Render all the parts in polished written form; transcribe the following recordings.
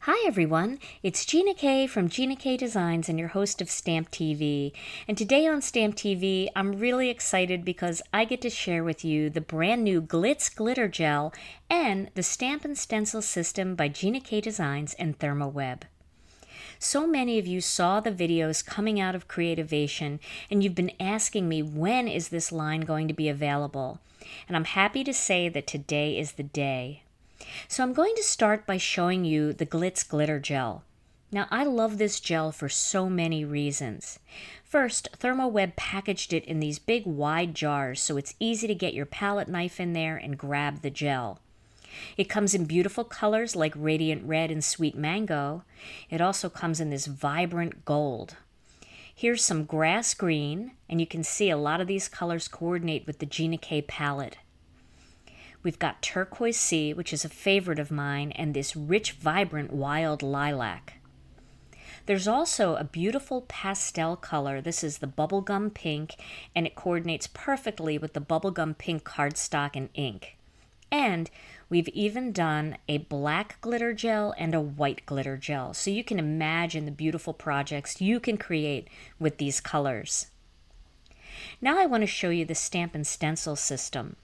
Hi everyone, it's Gina K from Gina K Designs and your host of Stamp TV. And today on Stamp TV, I'm really excited because I get to share with you the brand new Glitz Glitter Gel and the Stamp-n-Stencil System by Gina K Designs and ThermOWeb. So many of you saw the videos coming out of Creativation and you've been asking me when is this line going to be available. And I'm happy to say that today is the day. So I'm going to start by showing you the Glitz Glitter Gel. Now I love this gel for so many reasons. First, ThermOWeb packaged it in these big wide jars so it's easy to get your palette knife in there and grab the gel. It comes in beautiful colors like radiant red and sweet mango. It also comes in this vibrant gold. Here's some grass green, and you can see a lot of these colors coordinate with the Gina K palette. We've got turquoise sea, which is a favorite of mine, and this rich, vibrant wild lilac. There's also a beautiful pastel color. This is the bubblegum pink, and it coordinates perfectly with the bubblegum pink cardstock and ink. And we've even done a black glitter gel and a white glitter gel, so you can imagine the beautiful projects you can create with these colors. Now I want to show you the Stamp-n-Stencil System.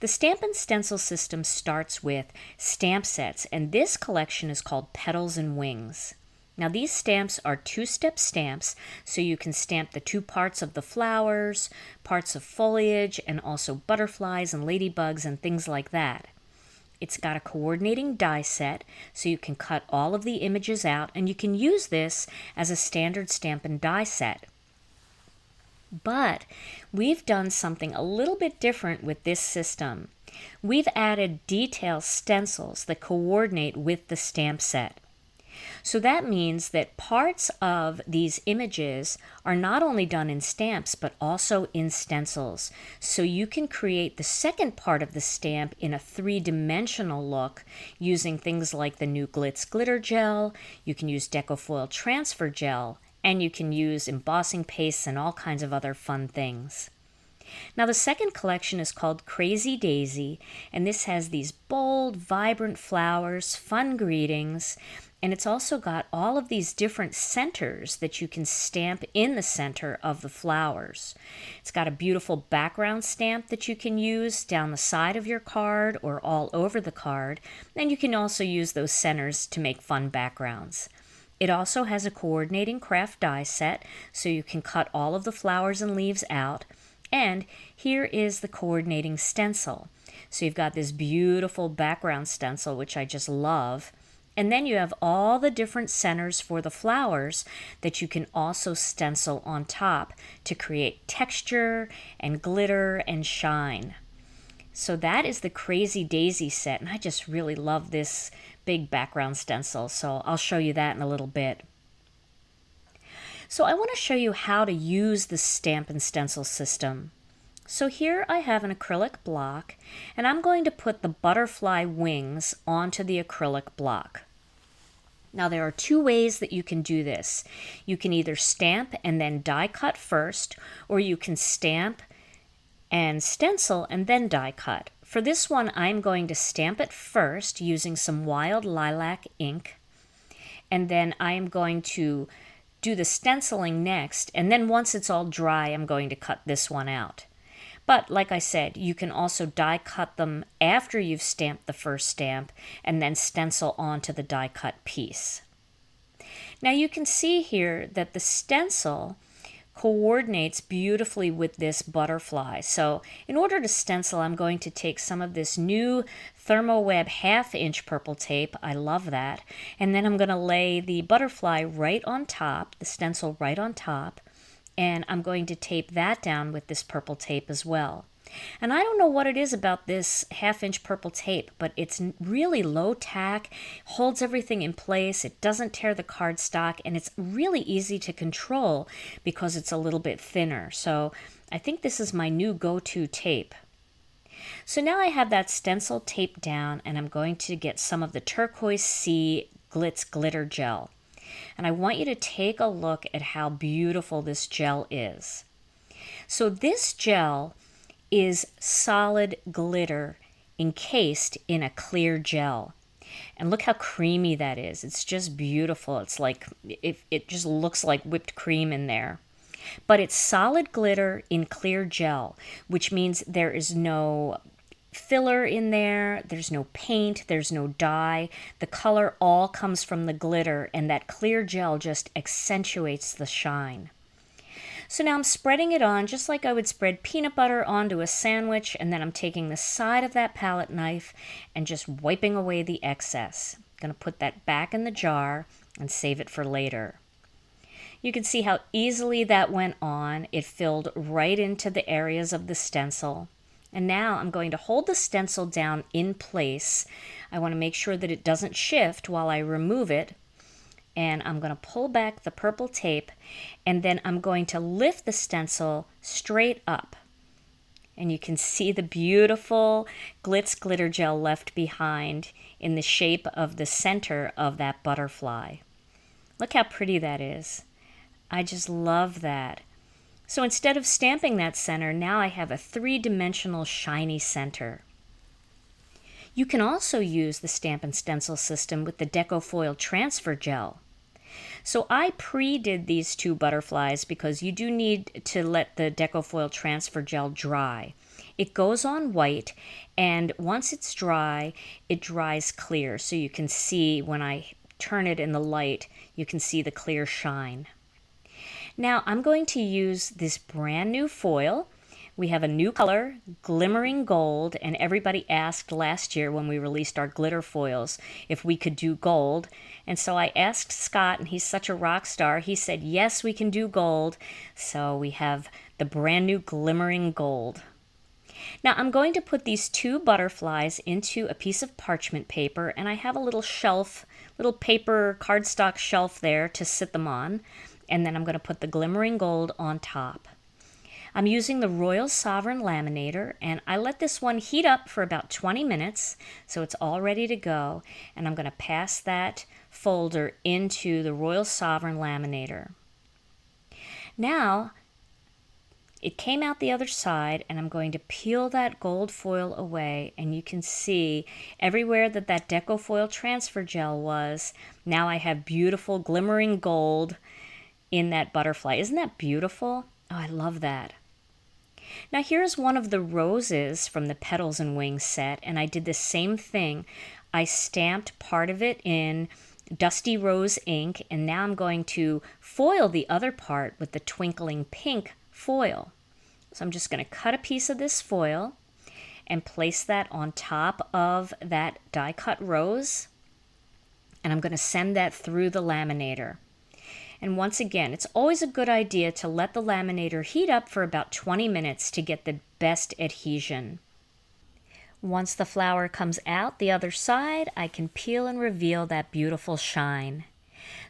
The Stamp-n-Stencil System starts with stamp sets, and this collection is called Petals and Wings. Now these stamps are two-step stamps, so you can stamp the two parts of the flowers, parts of foliage, and also butterflies and ladybugs and things like that. It's got a coordinating die set, so you can cut all of the images out, and you can use this as a standard Stampin' Die set. But we've done something a little bit different with this system. We've added detail stencils that coordinate with the stamp set. So that means that parts of these images are not only done in stamps but also in stencils. So you can create the second part of the stamp in a three-dimensional look using things like the new Glitz Glitter Gel. You can use Decofoil Transfer Gel, and you can use embossing pastes and all kinds of other fun things. Now the second collection is called Crazy Daisy, and this has these bold, vibrant flowers, fun greetings, and it's also got all of these different centers that you can stamp in the center of the flowers. It's got a beautiful background stamp that you can use down the side of your card or all over the card, and you can also use those centers to make fun backgrounds. It also has a coordinating craft die set, so you can cut all of the flowers and leaves out. And here is the coordinating stencil. So you've got this beautiful background stencil, which I just love. And then you have all the different centers for the flowers that you can also stencil on top to create texture and glitter and shine. So that is the Crazy Daisy set, and I just really love this big background stencil, so I'll show you that in a little bit. So I want to show you how to use the Stamp-n-Stencil System. So here I have an acrylic block, and I'm going to put the butterfly wings onto the acrylic block. Now there are two ways that you can do this. You can either stamp and then die cut first, or you can stamp and stencil and then die cut. For this one, I'm going to stamp it first using some wild lilac ink, and then I am going to do the stenciling next, and then once it's all dry, I'm going to cut this one out. But like I said, you can also die cut them after you've stamped the first stamp and then stencil onto the die cut piece. Now you can see here that the stencil coordinates beautifully with this butterfly. So in order to stencil, I'm going to take some of this new ThermOWeb 1/2 inch purple tape. I love that. And then I'm going to lay the butterfly right on top, the stencil right on top, and I'm going to tape that down with this purple tape as well. And I don't know what it is about this 1/2 inch purple tape, but it's really low tack, holds everything in place, it doesn't tear the cardstock, and it's really easy to control because it's a little bit thinner. So I think this is my new go-to tape. So now I have that stencil taped down, and I'm going to get some of the turquoise sea Glitz Glitter Gel. And I want you to take a look at how beautiful this gel is. So this gel is solid glitter encased in a clear gel. And look how creamy that is. It's just beautiful. It's like, it just looks like whipped cream in there. But it's solid glitter in clear gel, which means there is no filler in there, there's no paint, there's no dye. The color all comes from the glitter, and that clear gel just accentuates the shine. So now I'm spreading it on just like I would spread peanut butter onto a sandwich, and then I'm taking the side of that palette knife and just wiping away the excess. I'm going to put that back in the jar and save it for later. You can see how easily that went on. It filled right into the areas of the stencil. And now I'm going to hold the stencil down in place. I want to make sure that it doesn't shift while I remove it. And I'm going to pull back the purple tape, and then I'm going to lift the stencil straight up. And you can see the beautiful Glitz Glitter Gel left behind in the shape of the center of that butterfly. Look how pretty that is. I just love that. So instead of stamping that center, now I have a three-dimensional shiny center. You can also use the Stamp-n-Stencil System with the Deco Foil Transfer Gel. So I pre-did these two butterflies because you do need to let the Deco Foil Transfer Gel dry. It goes on white, and once it's dry, it dries clear. So you can see when I turn it in the light, you can see the clear shine. Now I'm going to use this brand new foil. We have a new color, glimmering gold, and everybody asked last year when we released our glitter foils if we could do gold. And so I asked Scott, and he's such a rock star. He said, yes, we can do gold. So we have the brand new glimmering gold. Now I'm going to put these two butterflies into a piece of parchment paper, and I have a little shelf, little paper cardstock shelf there to sit them on. And then I'm going to put the glimmering gold on top. I'm using the Royal Sovereign laminator, and I let this one heat up for about 20 minutes, so it's all ready to go. And I'm going to pass that folder into the Royal Sovereign laminator. Now, it came out the other side, and I'm going to peel that gold foil away, and you can see everywhere that that Deco Foil Transfer Gel was, now I have beautiful glimmering gold in that butterfly. Isn't that beautiful? Oh, I love that. Now here's one of the roses from the Petals and Wings set, and I did the same thing. I stamped part of it in Dusty Rose ink, and now I'm going to foil the other part with the Twinkling Pink foil. So I'm just going to cut a piece of this foil and place that on top of that die cut rose, and I'm going to send that through the laminator. And once again, it's always a good idea to let the laminator heat up for about 20 minutes to get the best adhesion. Once the flower comes out the other side, I can peel and reveal that beautiful shine.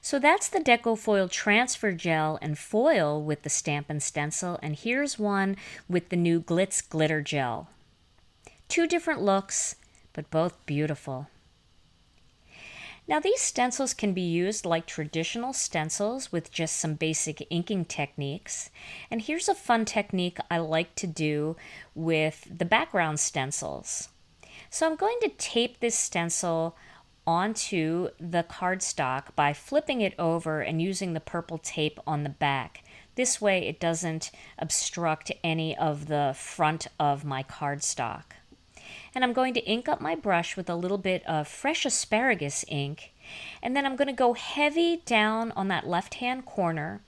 So that's the Deco Foil Transfer Gel and foil with the Stamp-n-Stencil, and here's one with the new Glitz Glitter Gel. Two different looks, but both beautiful. Now these stencils can be used like traditional stencils with just some basic inking techniques. And here's a fun technique I like to do with the background stencils. So I'm going to tape this stencil onto the cardstock by flipping it over and using the purple tape on the back. This way it doesn't obstruct any of the front of my cardstock. And I'm going to ink up my brush with a little bit of fresh asparagus ink, and then I'm going to go heavy down on that left-hand corner,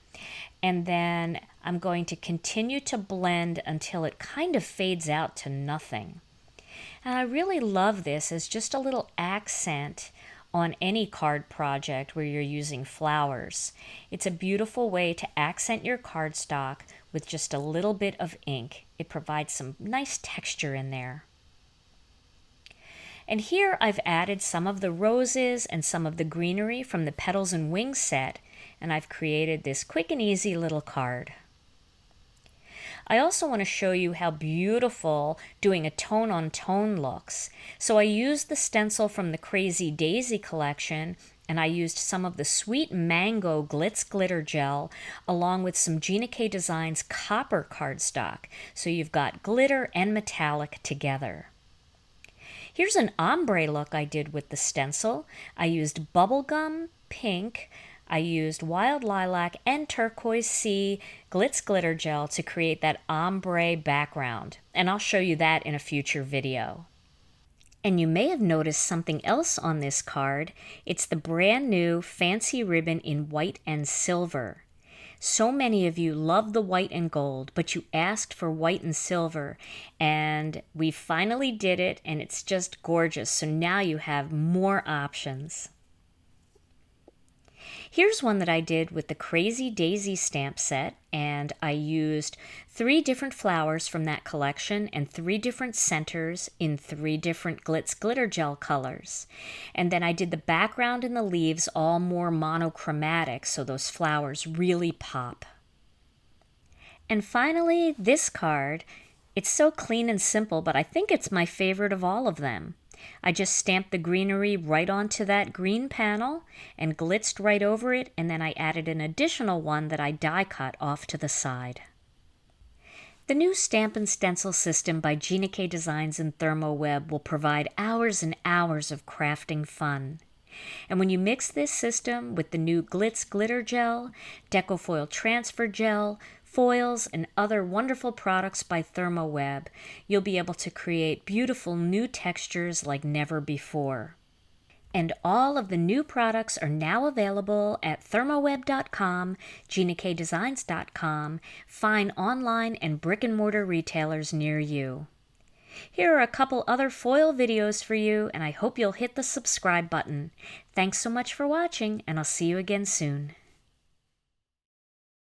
and then I'm going to continue to blend until it kind of fades out to nothing. And I really love this as just a little accent on any card project where you're using flowers. It's a beautiful way to accent your cardstock with just a little bit of ink. It provides some nice texture in there. And here I've added some of the roses and some of the greenery from the Petals and Wings set, and I've created this quick and easy little card. I also want to show you how beautiful doing a tone-on-tone looks. So I used the stencil from the Crazy Daisy collection, and I used some of the Sweet Mango Glitz Glitter Gel along with some Gina K Designs copper cardstock. So you've got glitter and metallic together. Here's an ombre look I did with the stencil. I used bubblegum pink, I used wild lilac and turquoise sea Glitz Glitter Gel to create that ombre background, and I'll show you that in a future video. And you may have noticed something else on this card. It's the brand new fancy ribbon in white and silver. So many of you love the white and gold, but you asked for white and silver, and we finally did it, and it's just gorgeous. So now you have more options. Here's one that I did with the Crazy Daisy stamp set, and I used 3 different flowers from that collection and 3 different centers in 3 different Glitz Glitter Gel colors. And then I did the background and the leaves all more monochromatic, so those flowers really pop. And finally, this card. It's so clean and simple, but I think it's my favorite of all of them. I just stamped the greenery right onto that green panel and glitzed right over it, and then I added an additional one that I die cut off to the side. The new Stamp-n-Stencil System by Gina K Designs and ThermOWeb will provide hours and hours of crafting fun. And when you mix this system with the new Glitz Glitter Gel, Decofoil Transfer Gel, foils, and other wonderful products by ThermOWeb, you'll be able to create beautiful new textures like never before. And all of the new products are now available at ThermOWeb.com, GinaKDesigns.com, fine online and brick-and-mortar retailers near you. Here are a couple other foil videos for you, and I hope you'll hit the subscribe button. Thanks so much for watching, and I'll see you again soon.